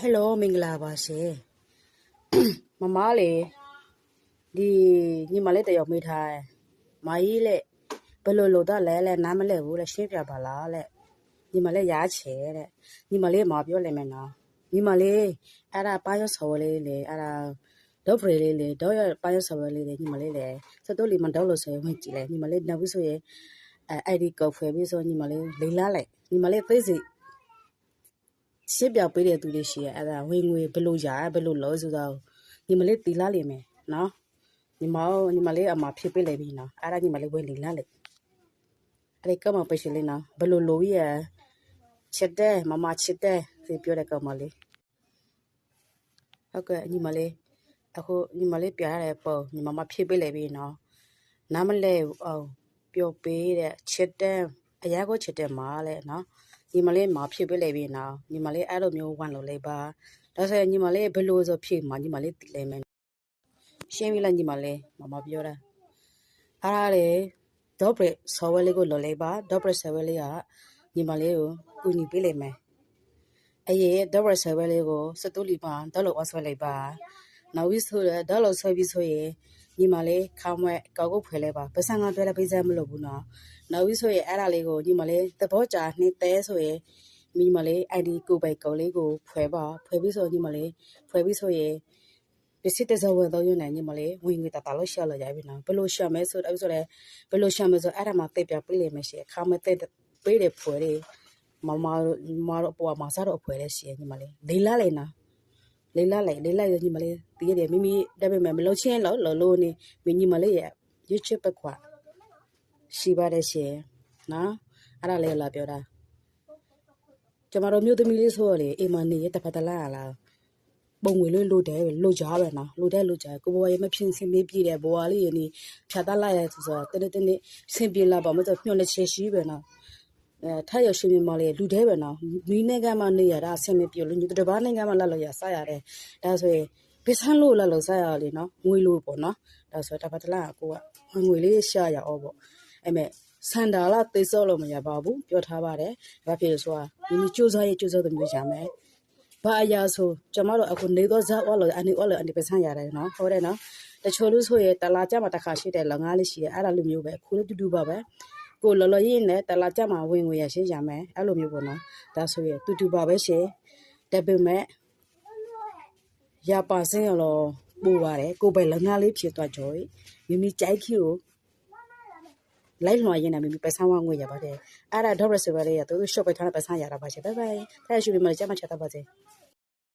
Hello မင်္ဂလာပါရှင်မမလေးဒီညီမလေးတယောက်မေးထားမကြီးလက်ဘယ်လိုလုပ်တော့လဲနားမလဲဘူးလဲရှင်းပြပါလားလဲညီမလေးရားချဲတဲ့ညီမလေးမပြောလဲမယ်နော်ညီမလေးအဲ့ဒါပါရဆော်လေးလေအဲ့ဒါဒေါက်ဖရီလေးလေဒေါက်ရပါရဆော်လေးလေညီမလေးလေစတိုးလီမဒေါက်လို့ဆိုရင်ဝင်ကြည့်လဲညီမလေးနောက်ပြီးဆိုရင်ID ကောက်ဖွယ်ပြီးဆိုညီမလေးလိလာလိုက်ညီမလေးသိစိရှင်းပြပေးတဲ့သူလေးရှိရအဲ့ဒါဝင်ငွေဘယ်လိုရဘယ်လိုလို့ဆိုတော့ညီမလေးတီလာလိမ့်မယ်နော်ညီမလေးအမဖြစ်ပေးလိုက်ပြီနော်အဲ့ဒါညီမလေးဝင်လိလာလိုက်အဲ့ဒီကမပိတ်ရှင်လေးနော်ဘယ်လိုလို့ရချက်တဲ့မမချက်တဲ့ဒီပြောတဲ့ကောင်မလေးဟုတ်ကဲ့ညီမလေးအခုညီမလေးပြရတဲ့ပုံညီမဖြစ်ပေးလိုက်ပြီနော်နားမလဲအောင်ပြောပေးတဲ့ချက်တဲ့အရာကိုချက်တဲ့မှာလဲနော်ညီမလေးမဖြစ်ပေးလိုက်ပြီနော်ညီမလေးအဲ့လိုမျိုးဝန်လို့လိုက်ပါဒါဆိုရင်ညီမလေးဘယ်လိုဆိုဖြစ်မှာညီမလေးသိလိုက်မယ်ရှင်းပြီလားညီမလေးမပြောတာအားရလေဒေါ့ဘရက်ဆော်ဝဲလေးကိုလော်လိုက်ပါဒေါ့ဘရက်ဆော်ဝဲလေးကညီမလေးကိုကူညီပေးလိုက်မယ်အေးဒေါ့ဘရက်ဆော်ဝဲလေးကိုစတူလီမှာဒေါ်လို့အဆွဲလိုက်ပါနောက်ပြီးဆိုတော့ဒေါ်လို့ဆွဲပြီးဆိုရင်ညီမလေးခေါင်းဝဲကောက်ကုတ်ဖွယ်လိုက်ပါပစံကတွဲလည်းပေးစမ်းမလို့ဘူးနော်နောက်ပြီးဆိုရင်အဲ့ဒါလေးကိုညီမလေးသဘောကြာနှိမ့်သေးဆိုရင်ညီမလေး ID ကိုပိုက်ကောလေးကိုဖွယ်ပါဖွယ်ပြီးဆိုညီမလေးဖွယ်ပြီးဆိုရင်ပစ္စည်းတစ်စုံဝင်တော့ရနေညီမလေးဝင်ငွေတာလို့ရှာလို့ရပြီနော်ဘယ်လိုရှာမဲဆိုတော့ဆိုလည်းဘယ်လိုရှာမဲဆိုအဲ့ဒါမှတိတ်ပြပေးလိမ့်မယ်ရှင်ခါမတိတ်ပေးတယ်ဖွယ်တယ်မတော့ပေါ်မှာစားတော့ဖွယ်တယ်ရှင်ညီမလေးလေးလာလေနော်လေးလာရညီမလေးတည်ရတယ်မိမိတက်ပေမဲ့မလို့ချင်းလို့နေမိညီမလေးရဲ့ရွချစ်ပကွာရှိပါတယ်ရှင်နော်အဲ့ဒါလေးလာပြောတာကျမတို့မြို့သမီးလေးဆိုရလေအိမ်မနေရတဖတ်တလားလားပုံငွေလို့လို့တယ်လို့ကြားပဲနော်လို့တယ်လို့ကြားကိုဘွားရဲ့မဖြစ်စင်မေးပြည့်တယ်ဘွားလေးရနေဖြတ်တလိုက်ရဆိုတော့တနေ့စင်ပြေလာပါမဆိုညှို့လက်ချေရှိပဲနော်ထားရရှင်မလေးလူတဲ့ပဲနော်မိနိုင်ငံမှာနေရတာဆင်မပြေလို့ညီတပါးနိုင်ငံမှာလာလို့ရစားရတယ်ဒါဆိုရင်ပစ္စန်းလို့လာလို့စားရလေနော်ငွေလို့ပေါ့နော်ဒါဆိုတဖတ်တလားကိုကငွေလေးရှာရအောင်ပေါ့အဲ့မဲ့စန္ဒာလာသိစောလို့မရပါဘူးပြောထားပါတယ်ဘာဖြစ်လို့ဆိုတာမိမိကြိုးစားတဲ့မျိုးရမယ်ဘာအရာဆိုကျမတို့အခုနေတော့ဇာဝလို့အနေပစံရတယ်နော်ဟုတ်တယ်နော်တချို့လူဆိုရင်တလာကြမှာတစ်ခါရှိတယ်လငါးလေးရှိတယ်အဲ့ဒါလိုမျိုးပဲခုလည်းတူပါပဲကိုလော်ရင်းနဲ့တလာကြမှာဝင်ငွေရရှင်းရမယ်အဲ့လိုမျိုးပေါ့နော်ဒါဆိုရင်တူပါပဲရှင်တပိမဲ့ရပါစင်းရောပူပါတယ်ကိုပဲလငါးလေးဖြစ်သွားကြမိမိကြိုက်ခီကိုလိုက်လွှာရင်းနဲ့မိမိပစံဝငွေရပါတယ်အဲ့ဒါဒေါက်ရဆယ်ပဲလေးရသူရှော့ပဲထားတဲ့ပစံရတာပါရှင်ဘိုင်ဘိုင်ထားရှိပြီမကြမ်းမချတာပါစေ